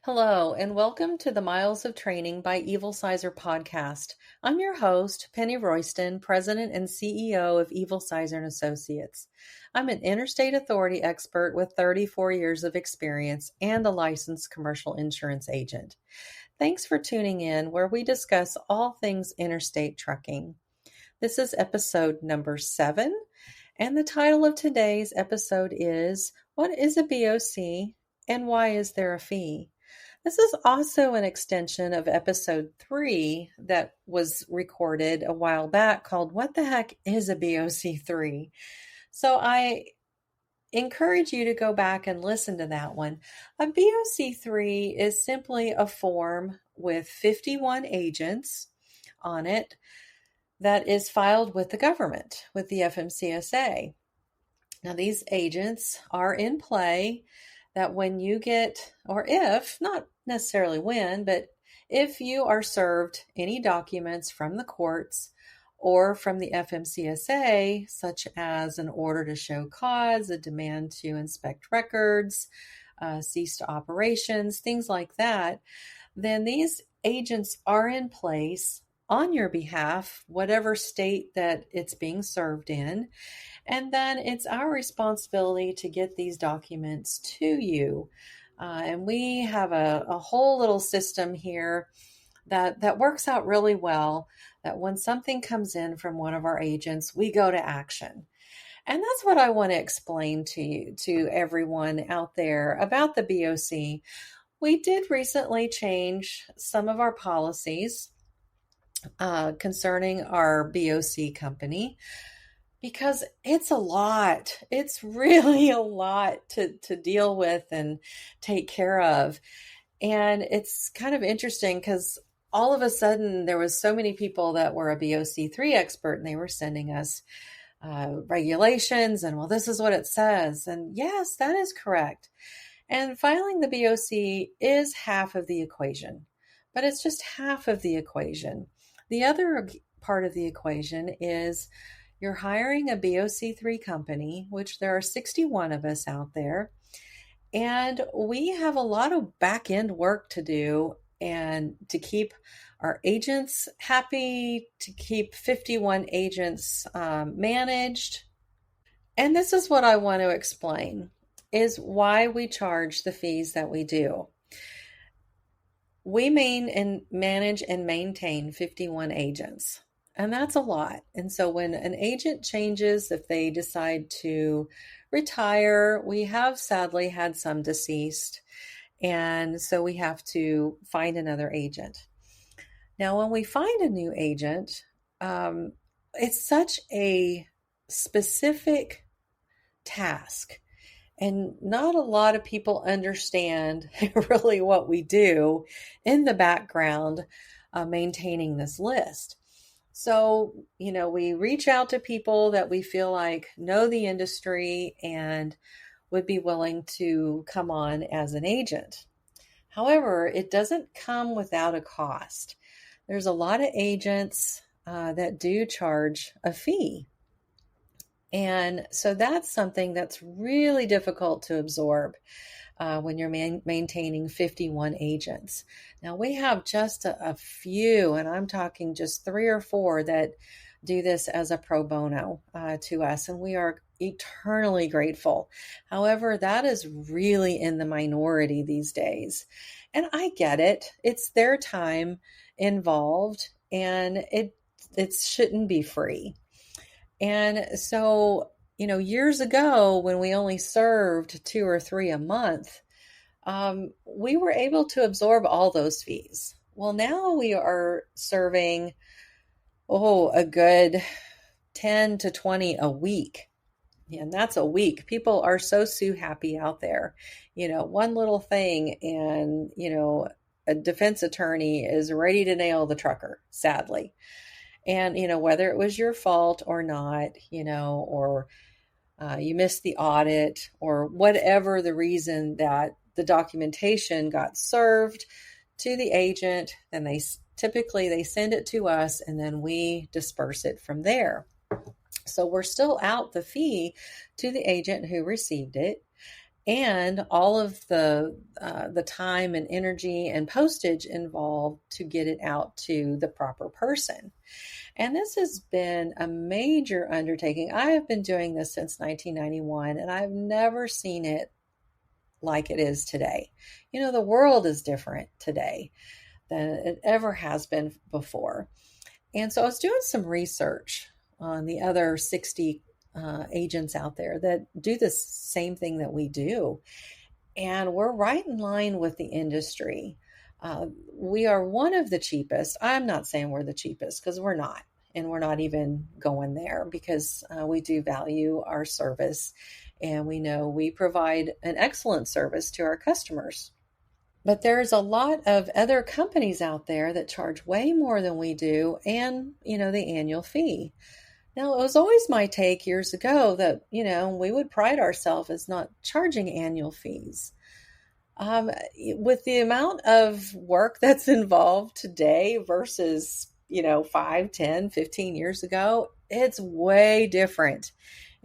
Hello, and welcome to the Miles of Training by Evil Sizer podcast. I'm your host, Penny Royston, President and CEO of Evil Sizer and Associates. I'm an interstate authority expert with 34 years of experience and a licensed commercial insurance agent. Thanks for tuning in, where we discuss all things interstate trucking. This is episode number 7, and the title of today's episode is, What is a BOC and why is there a fee? This is also an extension of episode 3 that was recorded a while back called What the Heck is a BOC-3? So I encourage you to go back and listen to that one. A BOC-3 is simply a form with 51 agents on it that is filed with the government, with the FMCSA. Now, these agents are in play that when you get, or if, not necessarily when, but if you are served any documents from the courts or from the FMCSA, such as an order to show cause, a demand to inspect records, cease to operations, things like that, then these agents are in place on your behalf, whatever state that it's being served in. And then it's our responsibility to get these documents to you. And we have a whole little system here that works out really well, that when something comes in from one of our agents, we go to action. And that's what I want to explain to you, to everyone out there about the BOC. We did recently change some of our policies concerning our BOC company, because it's a lot. It's really a lot to deal with and take care of. And it's kind of interesting because all of a sudden there was so many people that were a BOC-3 expert, and they were sending us regulations and, well, this is what it says. And yes, that is correct. And filing the BOC is half of the equation, but it's just half of the equation. The other part of the equation is you're hiring a BOC-3 company, which there are 61 of us out there, and we have a lot of back-end work to do and to keep our agents happy, to keep 51 agents managed. And this is what I want to explain, is why we charge the fees that we do. We manage and maintain 51 agents, and that's a lot. And so when an agent changes, if they decide to retire, we have sadly had some deceased, and so we have to find another agent. Now, when we find a new agent, it's such a specific task. And not a lot of people understand really what we do in the background, maintaining this list. So, we reach out to people that we feel like know the industry and would be willing to come on as an agent. However, it doesn't come without a cost. There's a lot of agents that do charge a fee. And so that's something that's really difficult to absorb when you're maintaining 51 agents. Now, we have just a few, and I'm talking just 3 or 4 that do this as a pro bono to us, and we are eternally grateful. However, that is really in the minority these days. And I get it. It's their time involved, and it shouldn't be free. And so, years ago, when we only served 2 or 3 a month, we were able to absorb all those fees. Well, now we are serving, a good 10 to 20 a week. And that's a week. People are so happy out there. One little thing, and, a defense attorney is ready to nail the trucker, sadly. And, whether it was your fault or not, or you missed the audit, or whatever the reason that the documentation got served to the agent, then they send it to us, and then we disperse it from there. So we're still out the fee to the agent who received it. and all of the time and energy and postage involved to get it out to the proper person. And this has been a major undertaking. I have been doing this since 1991, and I've never seen it like it is today. The world is different today than it ever has been before. And so I was doing some research on the other 60 agents out there that do the same thing that we do. And we're right in line with the industry. We are one of the cheapest. I'm not saying we're the cheapest because we're not. And we're not even going there because we do value our service. And we know we provide an excellent service to our customers. But there's a lot of other companies out there that charge way more than we do and, the annual fee. Now, it was always my take years ago that, we would pride ourselves as not charging annual fees. With the amount of work that's involved today versus, 5, 10, 15 years ago, it's way different.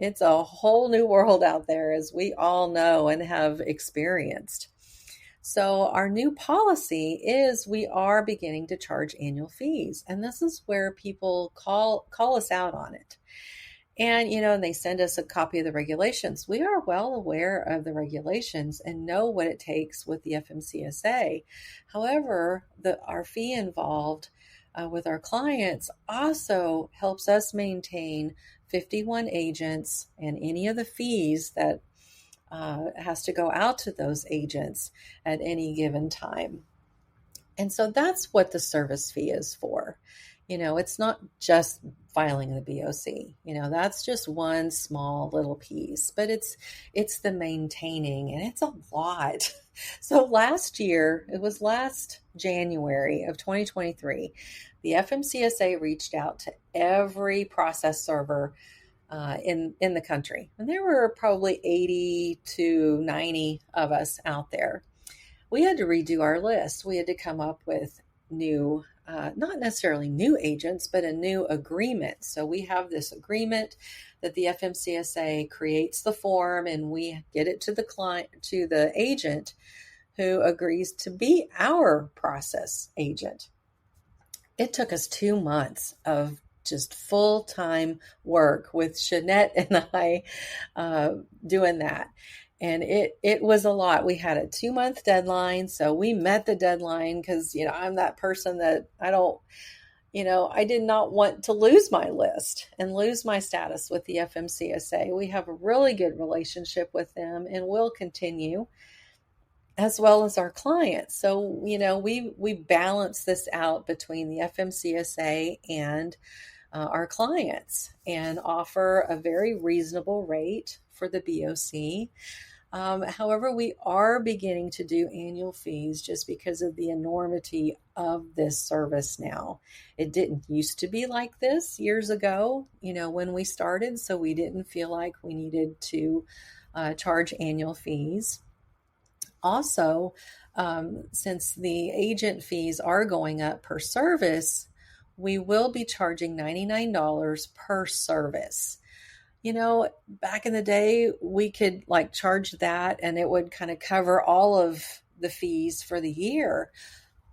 It's a whole new world out there, as we all know and have experienced. So our new policy is we are beginning to charge annual fees. And this is where people call us out on it. And, they send us a copy of the regulations. We are well aware of the regulations and know what it takes with the FMCSA. However, our fee involved with our clients also helps us maintain 51 agents and any of the fees that has to go out to those agents at any given time. And so that's what the service fee is for. It's not just filing the BOC. That's just one small little piece, but it's the maintaining, and it's a lot. So last January of 2023, the FMCSA reached out to every process server in the country. And there were probably 80 to 90 of us out there. We had to redo our list. We had to come up with new, not necessarily new agents, but a new agreement. So we have this agreement that the FMCSA creates the form, and we get it to the client, to the agent who agrees to be our process agent. It took us 2 months of just full-time work with Shanette and I doing that. And it was a lot. We had a 2-month deadline. So we met the deadline because, I'm that person that I did not want to lose my list and lose my status with the FMCSA. We have a really good relationship with them and will continue, as well as our clients. So, we balance this out between the FMCSA and our clients and offer a very reasonable rate for the BOC. However, we are beginning to do annual fees just because of the enormity of this service now. It didn't used to be like this years ago, when we started, so we didn't feel like we needed to charge annual fees. Also, since the agent fees are going up per service, we will be charging $99 per service. Back in the day, we could charge that and it would kind of cover all of the fees for the year.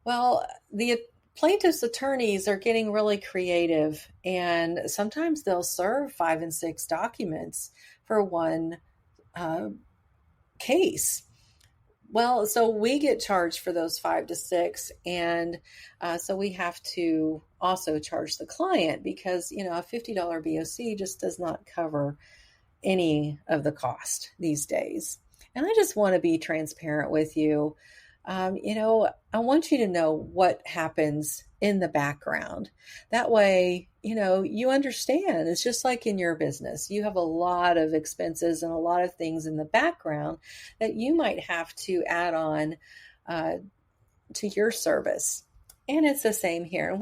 Well, the plaintiff's attorneys are getting really creative, and sometimes they'll serve 5 and 6 documents for one case. Well, so we get charged for those 5 to 6, and so we have to also charge the client because, a $50 BOC just does not cover any of the cost these days. And I just want to be transparent with you. I want you to know what happens in the background. That way, you understand. It's just like in your business. You have a lot of expenses and a lot of things in the background that you might have to add on to your service. And it's the same here. And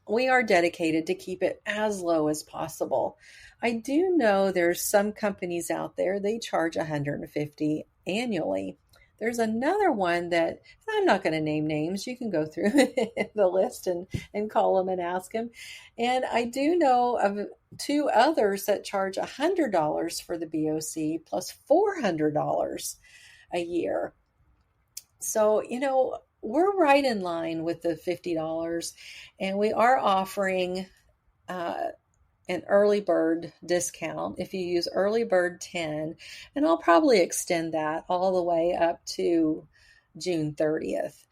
we are dedicated to keep it as low as possible. I do know there's some companies out there, they charge $150 annually. There's another one that I'm not going to name names. You can go through the list and call them and ask them. And I do know of 2 others that charge $100 for the BOC plus $400 a year. So, we're right in line with the $50, and we are offering uh, an early bird discount if you use early bird 10, and I'll probably extend that all the way up to June 30th.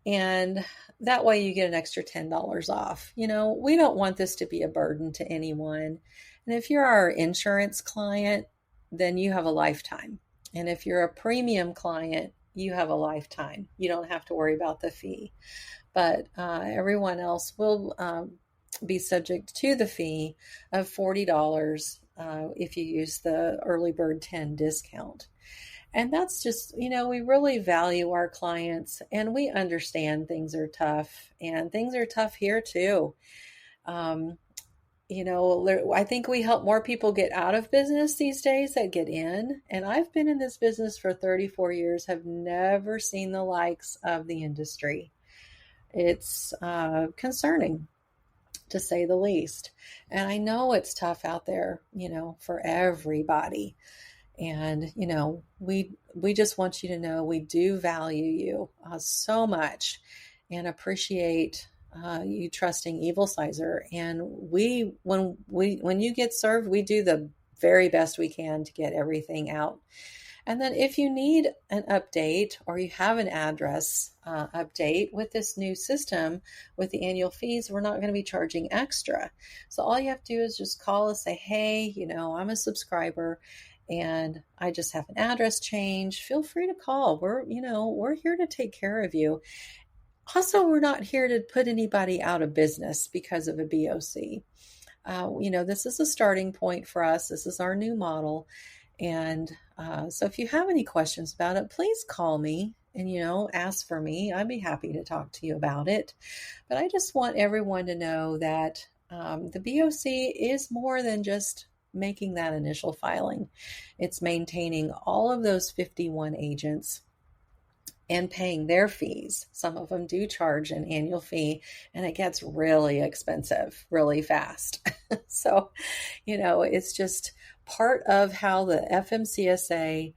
And that way you get an extra $10 off. We don't want this to be a burden to anyone. And if you're our insurance client, then you have a lifetime. And if you're a premium client, you have a lifetime. You don't have to worry about the fee. But everyone else will be subject to the fee of $40 if you use the early bird 10 discount. And that's just, we really value our clients, and we understand things are tough, and things are tough here too. I think we help more people get out of business these days than get in. And I've been in this business for 34 years, have never seen the likes of the industry. It's concerning, to say the least. And I know it's tough out there, for everybody. And, we just want you to know we do value you so much, and appreciate you trusting Evil Sizer. And when you get served, we do the very best we can to get everything out. And then if you need an update, or you have an address update with this new system with the annual fees, we're not going to be charging extra. So all you have to do is just call us, say, hey, I'm a subscriber and I just have an address change. Feel free to call. We're here to take care of you. Also, we're not here to put anybody out of business because of a BOC. This is a starting point for us. This is our new model. And so if you have any questions about it, please call me and, ask for me. I'd be happy to talk to you about it. But I just want everyone to know that the BOC is more than just making that initial filing. It's maintaining all of those 51 agents and paying their fees. Some of them do charge an annual fee, and it gets really expensive really fast. So, it's just part of how the FMCSA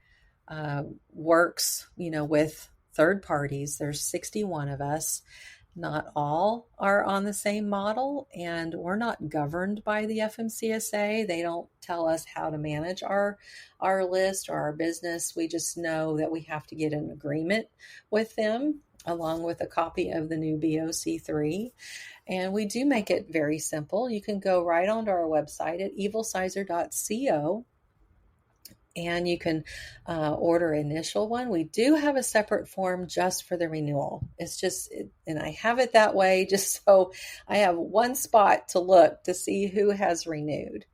works, with third parties. There's 61 of us. Not all are on the same model, and we're not governed by the FMCSA. They don't tell us how to manage our list or our business. We just know that we have to get an agreement with them, along with a copy of the new BOC-3. And we do make it very simple. You can go right onto our website at evilsizer.co, and you can order an initial one. We do have a separate form just for the renewal. It's just, and I have it that way just so I have one spot to look to see who has renewed.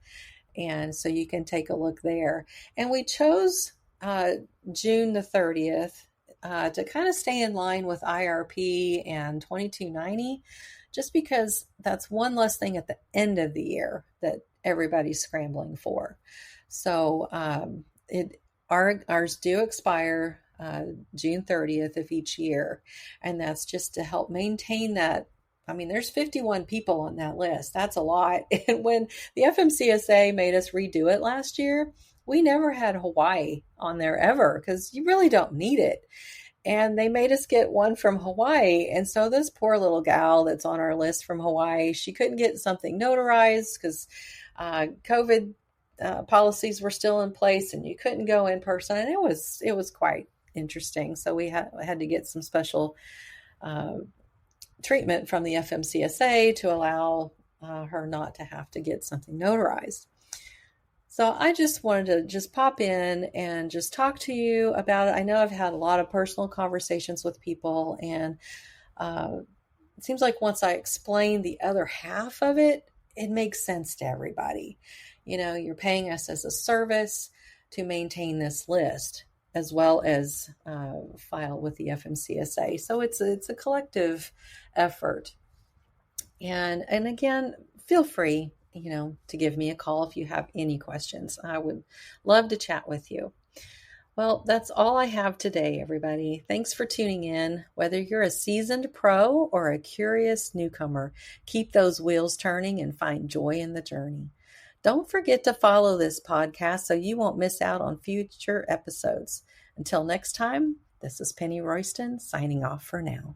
And so you can take a look there. And we chose June the 30th to kind of stay in line with IRP and 2290, just because that's one less thing at the end of the year that everybody's scrambling for. So ours do expire June 30th of each year, and that's just to help maintain that. I mean, there's 51 people on that list. That's a lot. And when the FMCSA made us redo it last year, we never had Hawaii on there ever, because you really don't need it. And they made us get one from Hawaii. And so this poor little gal that's on our list from Hawaii, she couldn't get something notarized because COVID policies were still in place and you couldn't go in person. And it was quite interesting. So we had to get some special treatment from the FMCSA to allow her not to have to get something notarized. So I just wanted to just pop in and just talk to you about it. I know I've had a lot of personal conversations with people, and it seems like once I explain the other half of it, it makes sense to everybody. You're paying us as a service to maintain this list, as well as file with the FMCSA. So it's a collective effort. And again, feel free, to give me a call if you have any questions. I would love to chat with you. Well, that's all I have today, everybody. Thanks for tuning in. Whether you're a seasoned pro or a curious newcomer, keep those wheels turning and find joy in the journey. Don't forget to follow this podcast so you won't miss out on future episodes. Until next time, this is Penny Royston signing off for now.